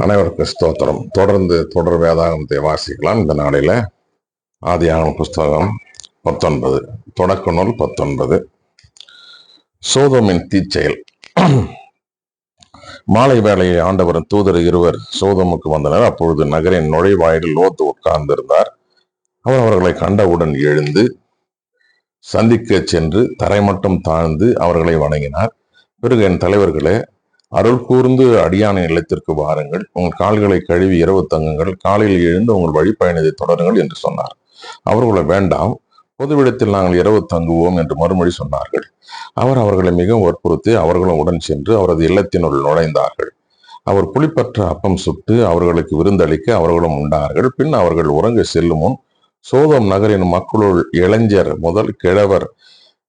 அனைவருக்கும் ஸ்தோத்திரம். தொடர்ந்து தொடர் வேதாகமத்தை வாசிக்கலாம். இந்த நாளில ஆதியாகம புஸ்தகம் 19, தொடக்க நூல் 19. சோதோமின் தீச்செயல். மாலை வேளையில் ஆண்டவரின் தூதர் இருவர் சோதோமுக்கு வந்தனர். அப்பொழுது நகரின் நுழைவாயில் லோத்து உட்கார்ந்திருந்தார். அவர் அவர்களை கண்டவுடன் எழுந்து சந்திக்க சென்று தரை மட்டும் தாழ்ந்து அவர்களை வணங்கினார். பிறகு, என் தலைவர்களே, அருள் கூர்ந்து அடியானை இல்லத்திற்கு வாருங்கள், உங்கள் கால்களை கழுவி இரவு தங்குங்கள், காலையில் எழுந்து உங்கள் வழிப்பயணத்தை தொடருங்கள் என்று சொன்னார். அவர்களை, வேண்டாம், பொதுவிடத்தில் நாங்கள் இரவு தங்குவோம் என்று மறுமொழி சொன்னார்கள். அவர் அவர்களை மிகவும் வற்புறுத்தி அவர்களும் உடன் சென்று அவரது இல்லத்தினுள் நுழைந்தார்கள். அவர் புளிப்பற்ற அப்பம் சுட்டு அவர்களுக்கு விருந்தளிக்க அவர்களும் உண்டார்கள். பின் அவர்கள் உறங்க செல்லும் முன் சோதோம் நகரின் மக்களுள் இளைஞர் முதல் கிழவர்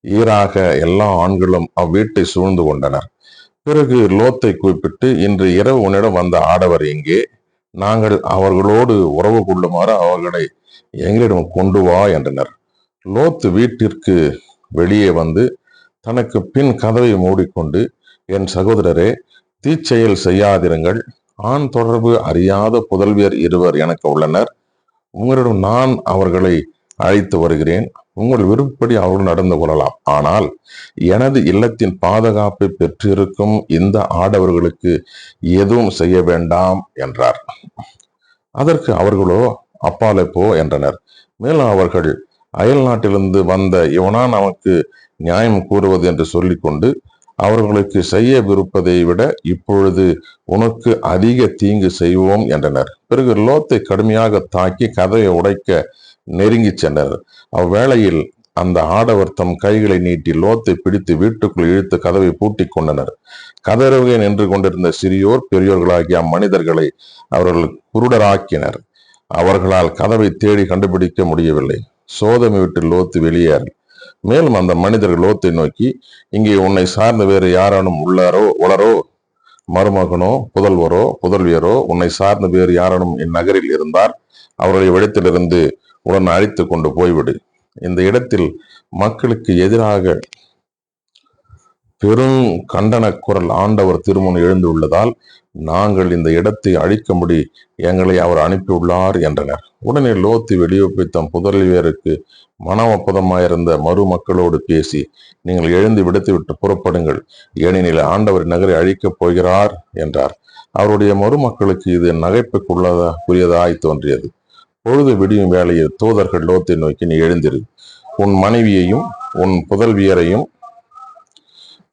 ஈராக எல்லா ஆண்களும் அவ்வீட்டை சூழ்ந்து கொண்டனர். பிறகு லோத்தை கூப்பிட்டு, இன்று இரவு உன்னிடம் வந்த ஆடவர் எங்கே? நாங்கள் அவர்களோடு உறவு கொள்ளுமாறு அவர்களை எங்களிடம் கொண்டு வா என்றனர். லோத்து வீட்டிற்கு வெளியே வந்து தனக்கு பின் கதவை மூடிக்கொண்டு, என் சகோதரரே, தீச்செயல் செய்யாதிருங்கள். ஆண் தொடர்பு அறியாத புதல்வியர் இருவர் எனக்கு உள்ளனர். உங்களிடம் நான் அவர்களை அழைத்து வருகிறேன். உங்கள் விருப்பப்படி அவர்கள் நடந்து கொள்ளலாம். ஆனால் எனது இல்லத்தின் பாதுகாப்பை பெற்றிருக்கும் இந்த ஆடவர்களுக்கு எதுவும் செய்ய வேண்டாம் என்றார். அதற்கு அவர்களோ, அப்பாலே போ என்றனர். மேலும் அவர்கள், அயல் நாட்டிலிருந்து வந்த இவனா நமக்கு நியாயம் கூறுவது என்று சொல்லிக்கொண்டு, அவர்களுக்கு செய்ய விருப்பதை விட இப்பொழுது உனக்கு அதிக தீங்கு செய்வோம் என்றனர். பிறகு லோத்தை கடுமையாக தாக்கி கதவை உடைக்க நெருங்கி சென்றனர். அவ்வேளையில் அந்த ஆடவர் தம் கைகளை நீட்டி லோத்தை பிடித்து வீட்டுக்குள் இழுத்து கதவை பூட்டி கொண்டனர். கதறவே நின்று கொண்டிருந்த சிறியோர் பெரியோர்களாகிய அம்மனிதர்களை அவர்கள் குருடராக்கினர். அவர்களால் கதவை தேடி கண்டுபிடிக்க முடியவில்லை. சோதமை விட்டு லோத்து வெளியேற. மேலும் அந்த மனிதர்கள் லோத்தை நோக்கி, இங்கே உன்னை சார்ந்த வேறு யாரானும் உளரோ, மருமகனோ, புதல்வரோ, புதல்வியரோ உன்னை சார்ந்த வேறு யாரானும் இந்நகரில் இருந்தார், அவருடைய இடத்திலிருந்து உடன் அழைத்து கொண்டு போய்விடு. இந்த இடத்தில் மக்களுக்கு எதிராக பெரும் கண்டன குரல் ஆண்டவர் திருமுன் எழுந்துள்ளதால் நாங்கள் இந்த இடத்தை அழிக்கும்படி எங்களை அவர் அனுப்பியுள்ளார் என்றனர். உடனே லோத்து வெளியே தம் புதல்வியருக்கு மனமொப்பதமாயிருந்த மருமக்களோடு பேசி, நீங்கள் எழுந்து விடுத்து விட்டு புறப்படுங்கள், ஏனெனில் ஆண்டவர் நகரை அழிக்கப் போகிறார் என்றார். அவருடைய மருமக்களுக்கு இது நகைப்புக்குரியதாய் தோன்றியது. பொழுது விடியும் வேளையில் தூதர்கள் லோத்தை நோக்கி, நீ எழுந்திரு, உன் மனைவியையும் உன் புதல்வியரையும்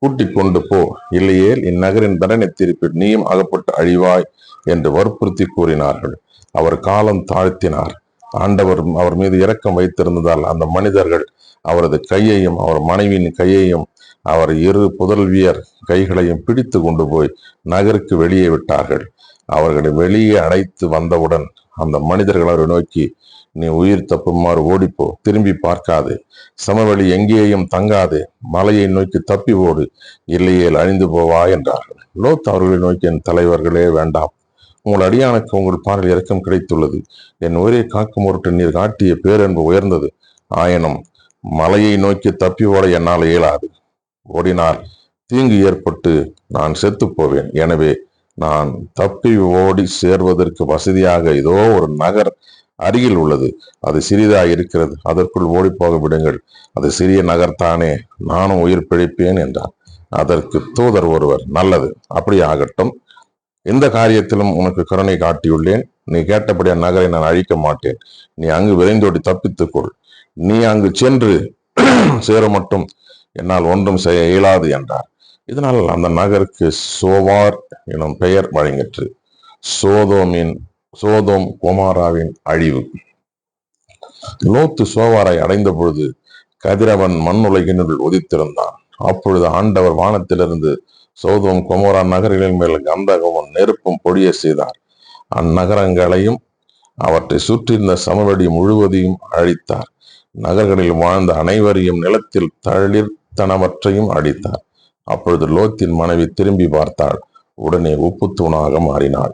கூட்டிக் கொண்டு போ, இல்லையேல் இந்நகரின் தண்டனை தீர்ப்பில் நீயும் அகப்பட்டு அழிவாய் என்று வற்புறுத்தி கூறினார்கள். அவர் காலம் தாழ்த்தினார். ஆண்டவர் அவர் மீது இரக்கம் வைத்திருந்ததால் அந்த மனிதர்கள் அவரது கையையும் அவர் மனைவியின் கையையும் அவர் இரு புதல்வியர் கைகளையும் பிடித்து கொண்டு போய் நகருக்கு வெளியே விட்டார்கள். அவர்களை வெளியே அழைத்து வந்தவுடன் அந்த மனிதர்கள் அவரை நோக்கி, நீ உயிர் தப்புமாறு ஓடிப்போ, திரும்பி பார்க்காதே, சமவெளி எங்கேயும் தங்காதே, மலையை நோக்கி தப்பி ஓடு, இல்லையேல் அழிந்து போவா என்றார்கள். லோத் அவர்களை நோக்கி, என் தலைவர்களே, வேண்டாம், உங்கள் அடியானுக்கு உங்கள் பார்வையில் இரக்கம் கிடைத்துள்ளது. என் உயிரை காக்கும் பொருட்டு நீர் காட்டிய பேரன்பு உயர்ந்தது. ஆயினும் மலையை நோக்கி தப்பி ஓட என்னால் இயலாது. ஓடினால் தீங்கு ஏற்பட்டு நான் செத்து போவேன். எனவே நான் தப்பி ஓடி சேர்வதற்கு வசதியாக இதோ ஒரு நகர் அருகில் உள்ளது. அது சிறிதாக இருக்கிறது. அதற்குள் ஓடி போக விடுங்கள். அது சிறிய நகர் தானே, நானும் உயிர் பிழைப்பேன் என்றார். அதற்கு தூதர் ஒருவர், நல்லது, அப்படி ஆகட்டும். இந்த காரியத்திலும் உனக்கு கருணை காட்டியுள்ளேன். நீ கேட்டபடி அந்நகரை நான் அழிக்க மாட்டேன். நீ அங்கு விரைந்தோடி தப்பித்துக்கொள். நீ அங்கு சென்று சேர மட்டும் என்னால் ஒன்றும் செய்ய இயலாது என்றார். இதனால் அந்த நகருக்கு சோவார் எனும் பெயர் வழங்கிற்று. சோதோம் கொமோராவின் அழிவு. லோத்து சோவாரை அடைந்த பொழுது கதிரவன் மண்ணுலகினுள் உதித்திருந்தான். அப்பொழுது ஆண்டவர் வானத்திலிருந்து சோதோம் கொமோரா நகர்களின் மேல் கந்தகமும் நெருப்பும் பொழிய செய்தார். அந்நகரங்களையும் அவற்றை சுற்றியிருந்த சமவெளி முழுவதையும் அழித்தார். நகர்களில் வாழ்ந்த அனைவரையும் நிலத்தில் தளிர்த்தனவற்றையும் அழித்தார். அப்பொழுது லோத்தின் மனைவி திரும்பி பார்த்தாள். உடனே உப்பு தூணாக மாறினாள்.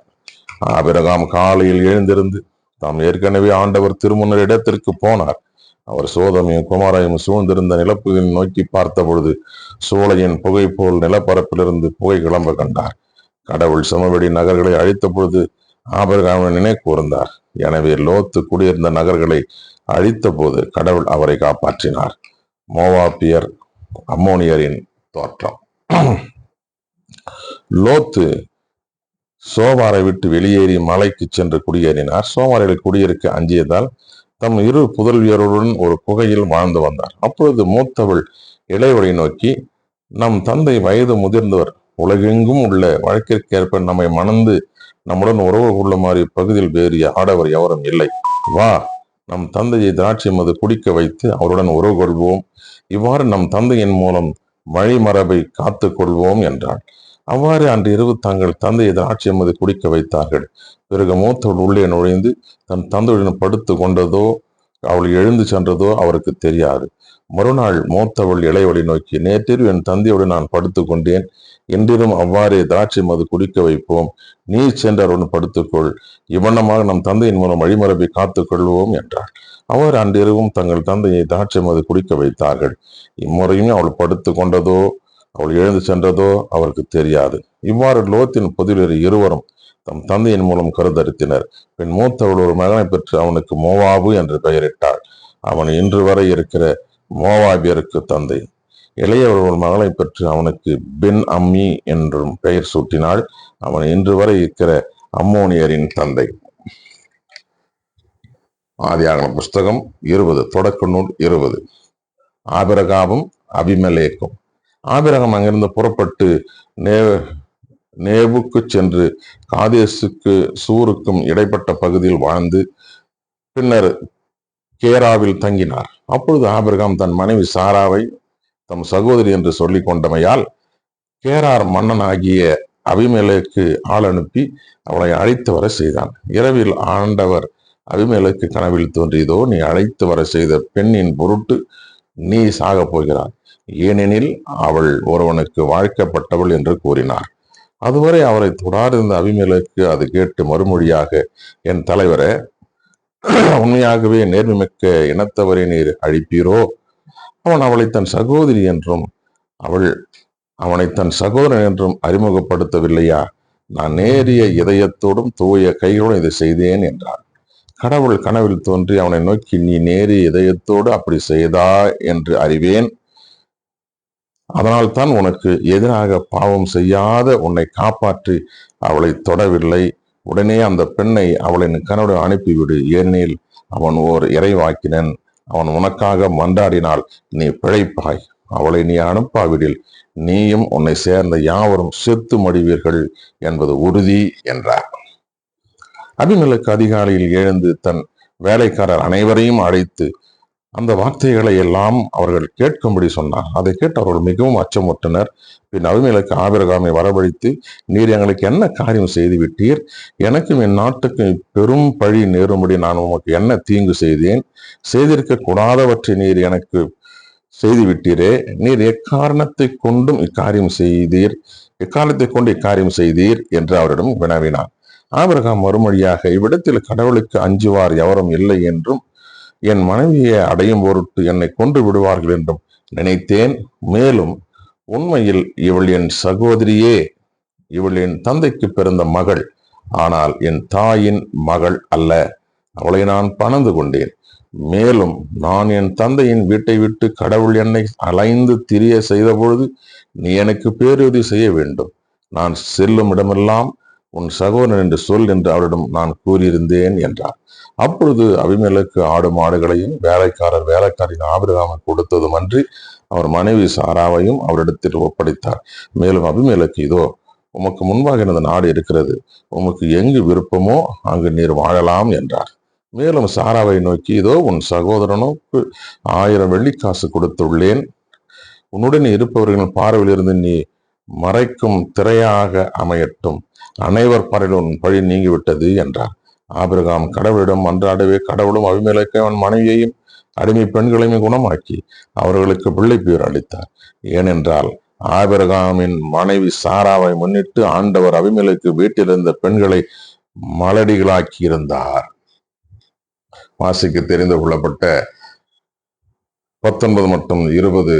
ஆபிரகாம் காலையில் எழுந்திருந்து தாம் ஏற்கனவே ஆண்டவர் திருமுன்னர் இடத்திற்கு போனார். அவர் சோதமையும் குமாரையும் சூழ்ந்திருந்த நிலப்புகளை நோக்கி பார்த்த பொழுது சூளையின் புகை போல் நிலப்பரப்பிலிருந்து புகை கிளம்ப கண்டார். கடவுள் சமவெளி நகர்களை அழித்த பொழுது ஆபிரகாமை நினைவு கூர்ந்தார். எனவே லோத்து குடியிருந்த நகர்களை அழித்த போது கடவுள் அவரை காப்பாற்றினார். மோவாபியர், அம்மோனியரின் தோற்றம். லோத்து சோவாரை விட்டு வெளியேறி மலைக்கு சென்று குடியேறினார். சோவாரில் குடியிருக்க அஞ்சியதால் தம் இரு புதல்வியருடன் ஒரு குகையில் வாழ்ந்து வந்தார். அப்பொழுது மூத்தவள் இளையவளை நோக்கி, நம் தந்தை வயது முதிர்ந்தவர், உலகெங்கும் உள்ள வழக்கிற்கேற்ப நம்மை மணந்து நம்முடன் உறவு கொள்ளுமாறு இப்பகுதியில் வேறு ஆடவர் எவரும் இல்லை. வா, நம் தந்தையை திராட்சை மது குடிக்க வைத்து அவருடன் உறவு கொள்வோம். இவ்வாறு நம் தந்தையின் மூலம் வழிமரபை காத்து கொள்வோம் என்றாள். அவ்வாறு அன்று இரவு தங்கள் தந்தையை திராட்சை மது குடிக்க வைத்தார்கள். பிறகு மூத்தவள் உள்ளே நுழைந்து தன் தந்தையுடன் படுத்து கொண்டதோ அவள் எழுந்து சென்றதோ அவருக்கு தெரியாது. மறுநாள் மூத்தவள் இளையவளை நோக்கி, நேற்றிரவு என் தந்தையோடு நான் படுத்து கொண்டேன். என்றிலும் அவ்வாறே திராட்சை மது குடிக்க வைப்போம். நீ சென்று அவருடன் படுத்துக்கொள். இவ்வண்ணமாக நம் தந்தையின் மூலம் வழிமரபை காத்துக் கொள்வோம் என்றாள். அவர் அன்றிரவும் தங்கள் தந்தையை திராட்சை மது குடிக்க வைத்தார்கள். இம்முறையும் அவள் படுத்து கொண்டதோ அவள் எழுந்து சென்றதோ அவருக்கு தெரியாது. இவ்வாறு லோத்தின் புதல்வர் இருவரும் தம் தந்தையின் மூலம் கருத்தரித்தனர். பின் மூத்தவள் ஒரு மகனை பெற்று அவனுக்கு மோவாபு என்று பெயரிட்டாள். அவன் இன்று வரை இருக்கிற மோவாபியருக்கு தந்தை. இளையவர் ஒரு மகளை பெற்று அவனுக்கு பென் அம்மி என்றும் பெயர் சூட்டினாள். அவன் இன்று வரை இருக்கிற அம்மோனியரின் தந்தை. ஆதியாகமம் புஸ்தகம் 20, தொடக்க நூல் 20. ஆபிரகாமும் அபிமெலேக்கும். ஆபிரகாம் அங்கிருந்து புறப்பட்டு நேவுக்கு சென்று காதேசுக்கு சூருக்கும் இடைப்பட்ட பகுதியில் வாழ்ந்து பின்னர் கேராவில் தங்கினார். அப்பொழுது ஆபிரகாம் தன் மனைவி சாராவை தம் சகோதரி என்று சொல்லிக் கொண்டமையால் கேரார் மன்னனாகிய அபிமெலேக்கு ஆள் அனுப்பி அவளை அழைத்து வர செய்தான். இரவில் ஆண்டவர் அபிமெலேக்கு கனவில் தோன்றியதோ, நீ அழைத்து வர செய்த பெண்ணின் பொருட்டு நீ சாகப் போகிறாய், ஏனெனில் அவள் ஒருவனுக்கு வாழ்க்கப்பட்டவள் என்று கூறினார். அதுவரை அவரை தொடர்ந்த அபிமெலேக்கு அது கேட்டு மறுமொழியாக, என் தலைவரே, உண்மையாகவே நேர்மைமிக்க இனத்தவரை நீர் அழிப்பீரோ? அவன் அவளை தன் சகோதரி என்றும் அவள் அவனை தன் சகோதரன் என்றும் அறிமுகப்படுத்தவில்லையா? நான் நேரிய இதயத்தோடும் தூய கையோடும் இதை செய்தேன் என்றார். கடவுள் கனவில் தோன்றி அவனை நோக்கி, நீ நேரிய இதயத்தோடு அப்படி செய்தா என்று அறிவேன். அதனால் தான் உனக்கு எதிராக பாவம் செய்யாத உன்னை காப்பாற்றி அவளை தொடவில்லை. உடனே அந்த பெண்ணை அவளின் கணவன் அனுப்பிவிடு, ஏனெனில் அவன் ஓர் இறைவாக்கினன். அவன் உனக்காக மன்றாடினால் நீ பிழைப்பாய். அவளை நீ அனுப்பாவிடில் நீயும் உன்னை சேர்ந்த யாவரும் செத்து மடிவீர்கள் என்பது உறுதி என்றார். அபிமெலேக்கு அதிகாலையில் எழுந்து தன் வேலைக்காரர் அனைவரையும் அழைத்து அந்த வார்த்தைகளை எல்லாம் அவர்கள் கேட்கும்படி சொன்னார். அதை கேட்டு அவர்கள் மிகவும் அச்சமுற்றனர். பின் அபிமெலேக்கு ஆபிரகாமை வரவழைத்து, நீர் எங்களுக்கு என்ன காரியம் செய்து விட்டீர்? எனக்கும் என் நாட்டுக்கு பெரும் பழி நேரும்படி நான் உமக்கு என்ன தீங்கு செய்தேன்? செய்திருக்க கூடாதவற்றை நீர் எனக்கு செய்து விட்டீரே. நீர் எக்காரணத்தை கொண்டும் இக்காரியம் செய்தீர் என்று அவரிடம் வினவினார். ஆபிரகாம் மறுமொழியாக, இவ்விடத்தில் கடவுளுக்கு அஞ்சுவார் எவரும் இல்லை என்றும் என் மனைவியை அடையும் பொருட்டு என்னை கொன்று விடுவார்கள் என்றும் நினைத்தேன். மேலும் உண்மையில் இவள் என் சகோதரியே. இவள் என் தந்தைக்கு பிறந்த மகள், ஆனால் என் தாயின் மகள் அல்ல. அவளை நான் பணந்து கொண்டேன். மேலும் நான் என் தந்தையின் வீட்டை விட்டு கடவுள் என்னை அலைந்து திரிய செய்த பொழுது நீ எனக்கு பேருதவி செய்ய வேண்டும். நான் செல்லும் இடமெல்லாம் உன் சகோதரன் என்று சொல் என்று அவரிடம் நான் கூறியிருந்தேன் என்றார். அப்பொழுது அபிமெலேக்கு ஆடு மாடுகளையும் வேலைக்காரின் ஆபிரகாமை கொடுத்ததும் அன்றி அவர் மனைவி சாராவையும் அவரிடத்தில் ஒப்படைத்தார். மேலும் அபிமெலேக்கு, இதோ உமக்கு முன்பாக இந்த நாடு இருக்கிறது, உமக்கு எங்கு விருப்பமோ அங்கு நீர் வாழலாம் என்றார். மேலும் சாராவை நோக்கி, இதோ உன் சகோதரனுக்கு 1000 வெள்ளிக்காசு கொடுத்துள்ளேன். உன்னுடன் இருப்பவர்களின் பார்வையிலிருந்து நீ மறைக்கும் திரையாக அமையட்டும். அனைவர் பார்வையில் உன் பழி நீங்கிவிட்டது என்றார். ஆபிரகாம் கடவுளிடம் மன்றாடவே கடவுளும் அபிமெலேக்கு அவன் மனைவியையும் அடிமை பெண்களையும் குணமாக்கி அவர்களுக்கு பிள்ளை பேர் அளித்தார். ஏனென்றால் ஆபிரகாமின் மனைவி சாராவை முன்னிட்டு ஆண்டவர் அபிமெலேக்கு வீட்டில் இருந்த பெண்களை மலடிகளாக்கி இருந்தார். வாசிக்க தெரிந்து கொள்ளப்பட்ட 19 மற்றும் 20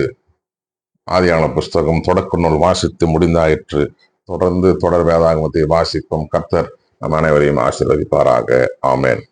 ஆதியாகம புஸ்தகம் தொடக்க நூல் வாசித்து முடிந்தாயிற்று. தொடர்ந்து தொடர் வேதாகமத்தை வாசிப்போம். கர்த்தர் நம் அனைவரையும் ஆசீர்வதிப்பாராக. ஆமென்.